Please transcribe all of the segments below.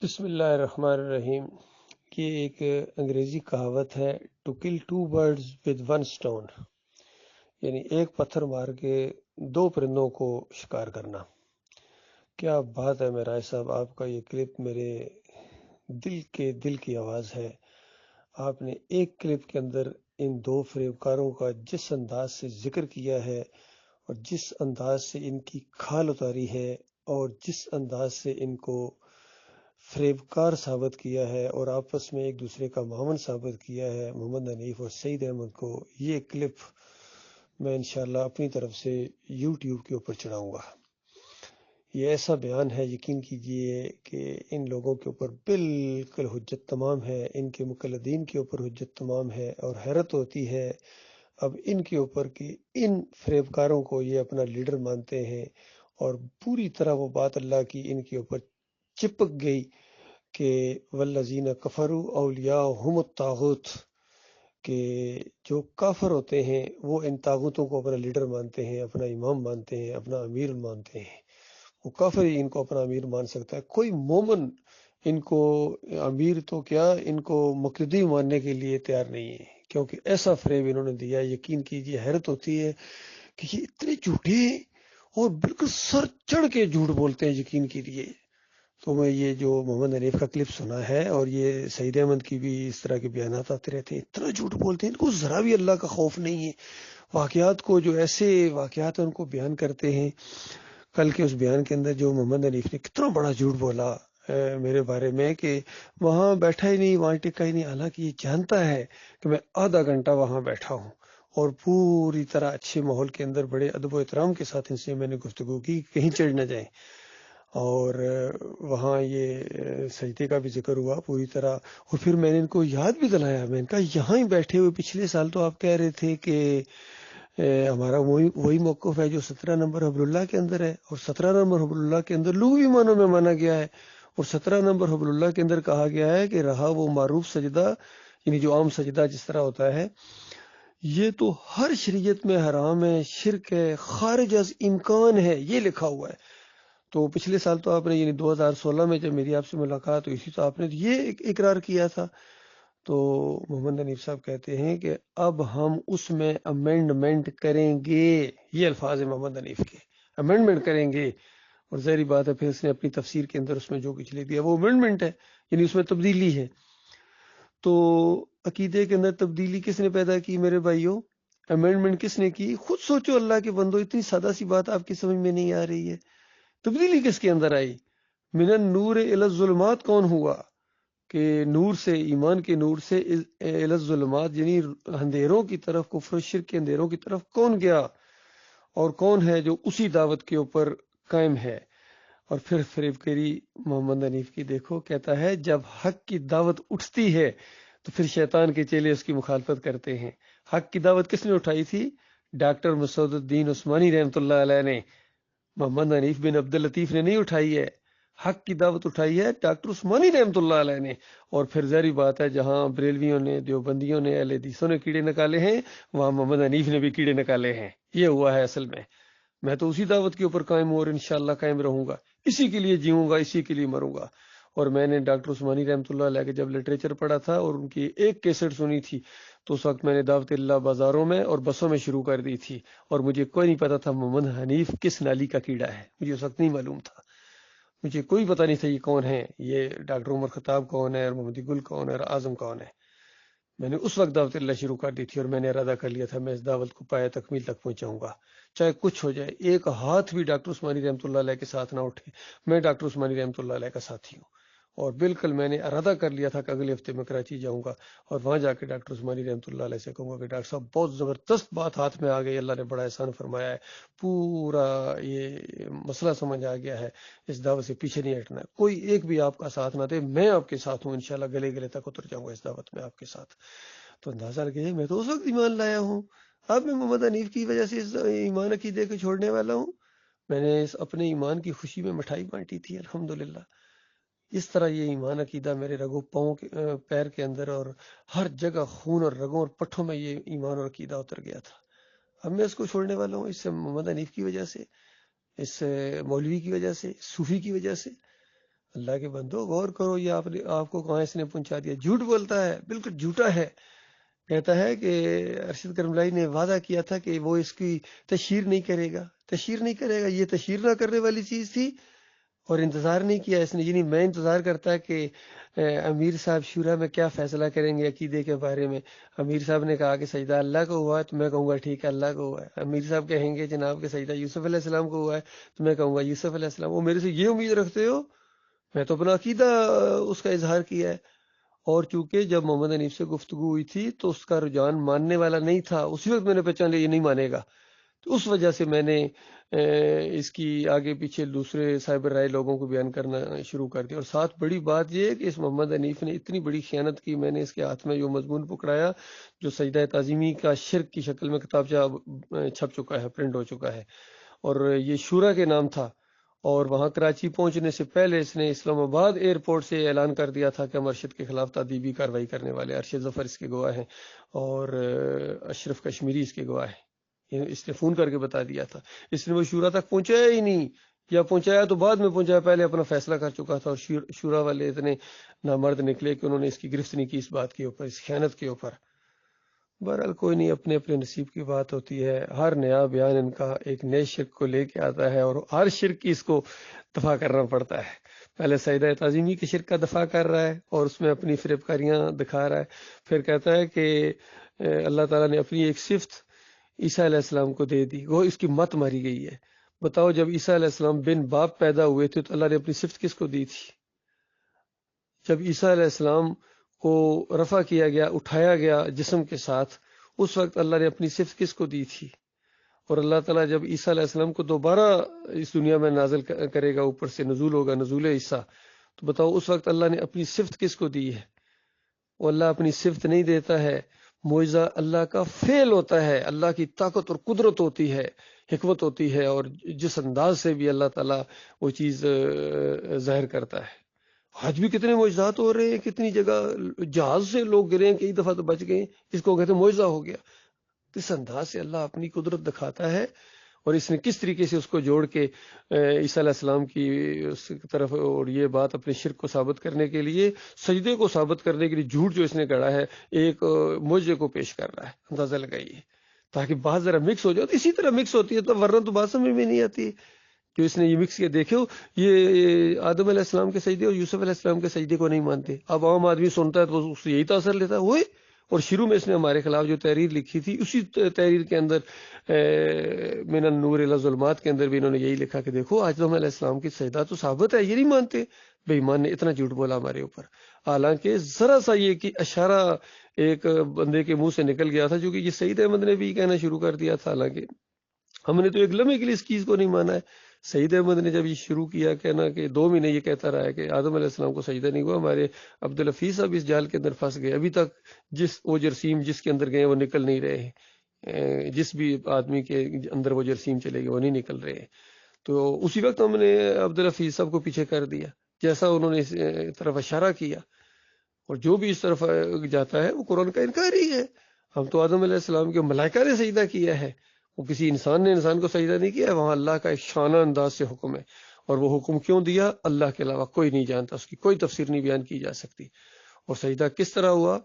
بسم اللہ الرحمن الرحیم۔ یہ ایک انگریزی کہاوت ہے، to kill two birds with one stone, یعنی ایک پتھر مار کے دو پرندوں کو شکار کرنا۔ کیا بات ہے میرائے صاحب، آپ کا یہ کلپ میرے دل کی آواز ہے۔ آپ نے ایک کلپ کے اندر ان دو فریبکاروں کا جس انداز سے ذکر کیا ہے اور جس انداز سے ان کی کھال اتاری ہے اور جس انداز سے ان کو فریبکار ثابت کیا ہے اور آپس میں ایک دوسرے کا معاون ثابت کیا ہے، محمد حنیف اور سعید احمد کو، یہ کلپ میں انشاءاللہ اپنی طرف سے یوٹیوب کے اوپر چڑھاؤں گا۔ یہ ایسا بیان ہے، یقین کیجئے کہ ان لوگوں کے اوپر بالکل حجت تمام ہے، ان کے مقلدین کے اوپر حجت تمام ہے، اور حیرت ہوتی ہے اب ان کے اوپر کہ ان فریبکاروں کو یہ اپنا لیڈر مانتے ہیں، اور پوری طرح وہ بات اللہ کی ان کے اوپر چپک گئی کہ والذین کفروا اولیاءہم الطاغوت، کہ جو کافر ہوتے ہیں وہ ان طاغوتوں کو اپنا لیڈر مانتے ہیں، اپنا امام مانتے ہیں، اپنا امیر مانتے ہیں۔ وہ کافر ہی ان کو اپنا امیر مان سکتا ہے، کوئی مومن ان کو امیر تو کیا، ان کو مقتدی ماننے کے لیے تیار نہیں ہے، کیونکہ ایسا فریب انہوں نے دیا۔ یقین کیجیے، حیرت ہوتی ہے کہ یہ اتنے جھوٹے ہیں اور بالکل سر چڑھ کے جھوٹ بولتے ہیں۔ یقین کیجیے، تو میں یہ جو محمد حنیف کا کلپ سنا ہے اور یہ سعید احمد کی بھی اس طرح کے بیانات آتے رہتے ہیں، اتنا جھوٹ بولتے ہیں، ان کو ذرا بھی اللہ کا خوف نہیں ہے۔ واقعات کو، جو ایسے واقعات ہیں ان کو بیان کرتے ہیں۔ کل کے اس بیان کے اندر جو محمد حنیف نے کتنا بڑا جھوٹ بولا میرے بارے میں، کہ وہاں بیٹھا ہی نہیں، وہاں ٹکا ہی نہیں، حالانکہ یہ جانتا ہے کہ میں آدھا گھنٹہ وہاں بیٹھا ہوں اور پوری طرح اچھے ماحول کے اندر بڑے ادب و احترام کے ساتھ ان سے میں نے گفتگو کی، کہیں چڑھ نہ جائیں۔ اور وہاں یہ سجدے کا بھی ذکر ہوا پوری طرح، اور پھر میں نے ان کو یاد بھی دلایا، میں نے کہا یہاں ہی بیٹھے ہوئے پچھلے سال تو آپ کہہ رہے تھے کہ ہمارا وہی موقف ہے جو 17 نمبر حبل اللہ کے اندر ہے، اور 17 نمبر حبل اللہ کے اندر لغوی معنوں میں مانا گیا ہے، اور 17 نمبر حبل اللہ کے اندر کہا گیا ہے کہ رہا وہ معروف سجدہ، یعنی جو عام سجدہ جس طرح ہوتا ہے، یہ تو ہر شریعت میں حرام ہے، شرک ہے، خارج از امکان ہے، یہ لکھا ہوا ہے۔ تو پچھلے سال تو آپ نے، یعنی 2016 میں جب میری آپ سے ملاقات ہوئی تھی، تو آپ نے یہ اقرار کیا تھا۔ تو محمد حنیف صاحب کہتے ہیں کہ اب ہم اس میں امینڈمنٹ کریں گے، یہ الفاظ ہیں محمد حنیف کے، امینڈمنٹ کریں گے۔ اور ظاہری بات ہے، پھر اس نے اپنی تفسیر کے اندر اس میں جو کچھ لکھ دیا وہ امینڈمنٹ ہے، یعنی اس میں تبدیلی ہے۔ تو عقیدے کے اندر تبدیلی کس نے پیدا کی میرے بھائیوں؟ امینڈمنٹ کس نے کی؟ خود سوچو اللہ کے بندو، اتنی سادہ سی بات آپ کی سمجھ میں نہیں آ رہی ہے؟ تبدیلی کس کے اندر آئی؟ من النور الی الظلمات کون ہوا؟ کہ نور سے، ایمان کے نور سے الی الظلمات، یعنی اندھیروں کی طرف، کفر و شرک کے اندھیروں کی طرف کون گیا؟ اور کون ہے جو اسی دعوت کے اوپر قائم ہے؟ اور پھر فریب کری محمد حنیف کی دیکھو، کہتا ہے جب حق کی دعوت اٹھتی ہے تو پھر شیطان کے چیلے اس کی مخالفت کرتے ہیں۔ حق کی دعوت کس نے اٹھائی تھی؟ ڈاکٹر مسعود الدین عثمانی رحمۃ اللہ علیہ نے، محمد حنیف بن عبد اللطیف نے نہیں اٹھائی ہے۔ حق کی دعوت اٹھائی ہے ڈاکٹر عثمانی رحمۃ اللہ علیہ نے۔ اور پھر ظاہری بات ہے، جہاں بریلویوں نے، دیوبندیوں نے، اہل حدیثوں نے کیڑے نکالے ہیں، وہاں محمد حنیف نے بھی کیڑے نکالے ہیں۔ یہ ہوا ہے اصل میں۔ میں تو اسی دعوت کے اوپر قائم ہوں اور انشاءاللہ قائم رہوں گا، اسی کے لیے جیوں گا، اسی کے لیے مروں گا۔ اور میں نے ڈاکٹر عثمانی رحمۃ اللہ علیہ کے جب لٹریچر پڑھا تھا اور ان کی ایک کیسٹ سنی تھی، تو اس وقت میں نے دعوت اللہ بازاروں میں اور بسوں میں شروع کر دی تھی، اور مجھے کوئی نہیں پتا تھا محمد حنیف کس نالی کا کیڑا ہے، مجھے اس وقت نہیں معلوم تھا، مجھے کوئی پتہ نہیں تھا یہ کون ہے، یہ ڈاکٹر عمر خطاب کون ہے اور محمد گل کون ہے اور اعظم کون ہے۔ میں نے اس وقت دعوت اللہ شروع کر دی تھی، اور میں نے ارادہ کر لیا تھا میں اس دعوت کو پایا تکمیل تک پہنچاؤں گا، چاہے کچھ ہو جائے۔ ایک ہاتھ بھی ڈاکٹر عثمانی رحمۃ اللہ علیہ کے ساتھ نہ اٹھے، میں ڈاکٹر عثمانی رحمۃ اللہ علیہ کا ساتھی ہوں۔ اور بالکل میں نے ارادہ کر لیا تھا کہ اگلے ہفتے میں کراچی جاؤں گا، اور وہاں جا کے ڈاکٹر عثمانی رحمۃ اللہ علیہ سے کہوں گا کہ ڈاکٹر صاحب بہت زبردست بات ہاتھ میں آ گئی، اللہ نے بڑا احسان فرمایا ہے، پورا یہ مسئلہ سمجھ آ گیا ہے، اس دعوت سے پیچھے نہیں ہٹنا ہے، کوئی ایک بھی آپ کا ساتھ نہ دے، میں آپ کے ساتھ ہوں، انشاءاللہ گلے گلے تک اتر جاؤں گا اس دعوت میں آپ کے ساتھ۔ تو اندازہ لگے، میں تو اس وقت ایمان لایا ہوں، اب میں محمد حنیف کی وجہ سے اس ایمان عقیدے کو چھوڑنے والا ہوں؟ میں نے اس اپنے ایمان کی خوشی میں مٹھائی بانٹی تھی، الحمدللہ۔ اس طرح یہ ایمان عقیدہ میرے رگوں پاؤں پیر کے اندر اور ہر جگہ خون اور رگوں اور پٹھوں میں یہ ایمان اور عقیدہ اتر گیا تھا۔ اب میں اس کو چھوڑنے والا ہوں؟ اس سے محمد حنیف کی وجہ سے، اس مولوی کی وجہ سے، صوفی کی وجہ سے؟ اللہ کے بندو غور کرو، یہ آپ کو کہاں اس نے پہنچا دیا. جھوٹ بولتا ہے، بالکل جھوٹا ہے. کہتا ہے کہ ارشد کرم اللہ نے وعدہ کیا تھا کہ وہ اس کی تشہیر نہیں کرے گا، تشہیر نہیں کرے گا. یہ تشہیر نہ کرنے والی چیز تھی اور انتظار نہیں کیا اس نے. یعنی میں انتظار کرتا کہ امیر صاحب شورا میں کیا فیصلہ کریں گے عقیدے کے بارے میں. امیر صاحب نے کہا کہ سجدہ اللہ کو ہوا ہے تو میں کہوں گا ٹھیک ہے اللہ کو ہوا ہے. امیر صاحب کہیں گے جناب کہ سجدہ یوسف علیہ السلام کو ہوا ہے تو میں کہوں گا یوسف علیہ السلام. وہ میرے سے یہ امید رکھتے ہو؟ میں تو اپنا عقیدہ اس کا اظہار کیا ہے. اور چونکہ جب محمد حنیف سے گفتگو ہوئی تھی تو اس کا رجحان ماننے والا نہیں تھا، اسی وقت میں نے پہچان لیا یہ نہیں مانے گا. تو اس وجہ سے میں نے اس کی آگے پیچھے دوسرے صاحب رائے لوگوں کو بیان کرنا شروع کر دیا. اور ساتھ بڑی بات یہ ہے کہ اس محمد حنیف نے اتنی بڑی خیانت کی. میں نے اس کے ہاتھ میں جو مضمون پکڑایا جو سجدہ تعظیمی کا شرک کی شکل میں کتابچہ چھپ چکا ہے، پرنٹ ہو چکا ہے، اور یہ شورا کے نام تھا. اور وہاں کراچی پہنچنے سے پہلے اس نے اسلام آباد ایئرپورٹ سے اعلان کر دیا تھا کہ ہم ارشد کے خلاف تادیبی کارروائی کرنے والے. ارشد ظفر اس کے گواہ ہیں اور اشرف کشمیری اس کے گواہ ہیں. اس نے فون کر کے بتا دیا تھا. اس نے وہ شورا تک پہنچایا ہی نہیں، یا پہنچایا تو بعد میں پہنچایا، پہلے اپنا فیصلہ کر چکا تھا. اور شورا والے اتنے نامرد نکلے کہ انہوں نے اس کی گرفت نہیں کی اس بات کے اوپر، اس خیانت کے اوپر. بہرحال کوئی نہیں، اپنے اپنے نصیب کی بات ہوتی ہے. ہر نیا بیان ان کا ایک نئے شرک کو لے کے آتا ہے اور ہر شرک کی اس کو دفاع کرنا پڑتا ہے. پہلے سجدہ تعظیمی کے شرک کا دفاع کر رہا ہے اور اس میں اپنی فریب کاریاں دکھا رہا ہے. پھر کہتا ہے کہ اللہ تعالیٰ نے اپنی ایک صفت عیسیٰ علیہ السلام کو دے دی، وہ اس کی مت ماری گئی ہے. بتاؤ جب عیسیٰ علیہ السلام بن باپ پیدا ہوئے تھے تو اللہ نے اپنی صفت کس کو دی تھی؟ جب عیسیٰ علیہ السلام کو رفع کیا گیا، اٹھایا گیا جسم کے ساتھ، اس وقت اللہ نے اپنی صفت کس کو دی تھی؟ اور اللہ تعالیٰ جب عیسیٰ علیہ السلام کو دوبارہ اس دنیا میں نازل کرے گا، اوپر سے نزول ہوگا، نزول عیسیٰ، تو بتاؤ اس وقت اللہ نے اپنی صفت کس کو دی ہے؟ وہ اللہ اپنی صفت نہیں دیتا ہے. معجزہ اللہ کا فعل ہوتا ہے، اللہ کی طاقت اور قدرت ہوتی ہے، حکمت ہوتی ہے، اور جس انداز سے بھی اللہ تعالیٰ وہ چیز ظاہر کرتا ہے. آج بھی کتنے معجزات ہو رہے ہیں، کتنی جگہ جہاز سے لوگ گرے ہیں، کئی دفعہ تو بچ گئے. اس کو کہتے ہیں معجزہ ہو گیا. اس انداز سے اللہ اپنی قدرت دکھاتا ہے. اور اس نے کس طریقے سے اس کو جوڑ کے عیسیٰ علیہ السلام کی اس طرف، اور یہ بات اپنے شرک کو ثابت کرنے کے لیے، سجدے کو ثابت کرنے کے لیے جھوٹ جو اس نے گڑھا ہے، ایک معجزے کو پیش کر رہا ہے. اندازہ لگائیے، تاکہ بات ذرا مکس ہو جائے. تو اسی طرح مکس ہوتی ہے، تو ورنہ تو بات سمجھ میں نہیں آتی. جو اس نے یہ مکس کیا، دیکھو یہ آدم علیہ السلام کے سجدے اور یوسف علیہ السلام کے سجدے کو نہیں مانتے. اب عام آدمی سنتا ہے تو اس سے یہی تاثر لیتا ہے ہوئے. اور شروع میں اس نے ہمارے خلاف جو تحریر لکھی تھی، اسی تحریر کے اندر من النور الی الظلمات کے اندر بھی انہوں نے یہی لکھا کہ دیکھو آدم علیہ السلام کی سجدہ تو ثابت ہے، یہ نہیں مانتے. بے ایمان نے اتنا جھوٹ بولا ہمارے اوپر. حالانکہ ذرا سا یہ کہ اشارہ ایک بندے کے منہ سے نکل گیا تھا، جو کہ یہ سعید احمد نے بھی کہنا شروع کر دیا تھا. حالانکہ ہم نے تو ایک لمحے کے لیے اس چیز کو نہیں مانا ہے. سعید احمد نے جب یہ شروع کیا کہنا کہ 2 مہینے یہ کہتا رہا ہے کہ آدم علیہ السلام کو سجدہ نہیں ہوا، ہمارے عبدالحفیظ صاحب اس جال کے اندر پھنس گئے. ابھی تک جس وہ جرسیم جس کے اندر گئے وہ نکل نہیں رہے ہیں. جس بھی آدمی کے اندر وہ جرسیم چلے گئے وہ نہیں نکل رہے ہیں. تو اسی وقت ہم نے عبدالحفیظ صاحب کو پیچھے کر دیا جیسا انہوں نے اس طرف اشارہ کیا. اور جو بھی اس طرف جاتا ہے وہ قرآن کا انکار ہی ہے. ہم تو آدم علیہ السلام کے ملائکہ نے سجدہ کیا ہے، وہ کسی انسان نے انسان کو سجدہ نہیں کیا ہے. وہاں اللہ کا ایک شانہ انداز سے حکم ہے، اور وہ حکم کیوں دیا اللہ کے علاوہ کوئی نہیں جانتا، اس کی کوئی تفسیر نہیں بیان کی جا سکتی. اور سجدہ کس طرح ہوا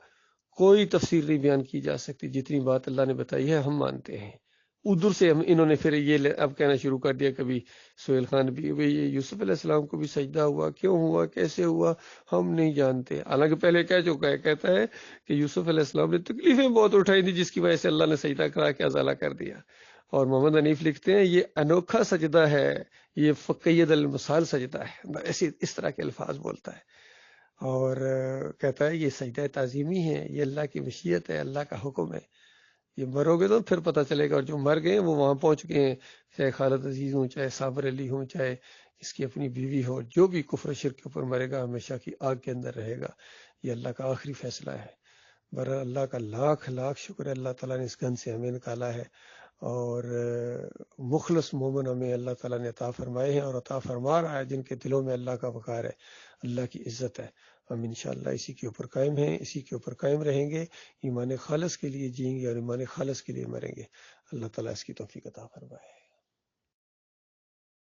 کوئی تفسیر نہیں بیان کی جا سکتی. جتنی بات اللہ نے بتائی ہے ہم مانتے ہیں. ادھر سے انہوں نے پھر یہ اب کہنا شروع کر دیا، کبھی سہیل خان بھی، یہ یوسف علیہ السلام کو بھی سجدہ ہوا، کیوں ہوا، کیسے ہوا، ہم نہیں جانتے. حالانکہ پہلے کہہ چکا ہے، کہتا ہے کہ یوسف علیہ السلام نے تکلیفیں بہت اٹھائی تھی جس کی وجہ سے اللہ نے سجدہ کرا کے ازالہ کر دیا. اور محمد حنیف لکھتے ہیں یہ انوکھا سجدہ ہے، یہ فقید المثال سجدہ ہے. ایسے اس طرح کے الفاظ بولتا ہے. اور کہتا ہے یہ سجدہ تعظیمی ہے، یہ اللہ کی مشیت ہے، اللہ کا حکم ہے. یہ مرو گے تو پھر پتہ چلے گا. اور جو مر گئے وہ وہاں پہنچ گئے ہیں، چاہے خالد عزیز ہوں، چاہے صابر علی ہوں، چاہے اس کی اپنی بیوی ہو، جو بھی کفر شرک کے اوپر مرے گا ہمیشہ کی آگ کے اندر رہے گا. یہ اللہ کا آخری فیصلہ ہے. برا اللہ کا لاکھ لاکھ شکر ہے، اللہ تعالیٰ نے اس گن سے ہمیں نکالا ہے. اور مخلص مومن ہمیں اللہ تعالیٰ نے عطا فرمائے ہیں اور عطا فرما رہا ہے، جن کے دلوں میں اللہ کا وقار ہے، اللہ کی عزت ہے. ہم انشاءاللہ اسی کے اوپر قائم ہیں، اسی کے اوپر قائم رہیں گے. ایمان خالص کے لیے جئیں گے اور ایمان خالص کے لیے مریں گے. اللہ تعالیٰ اس کی توفیق عطا فرمائے.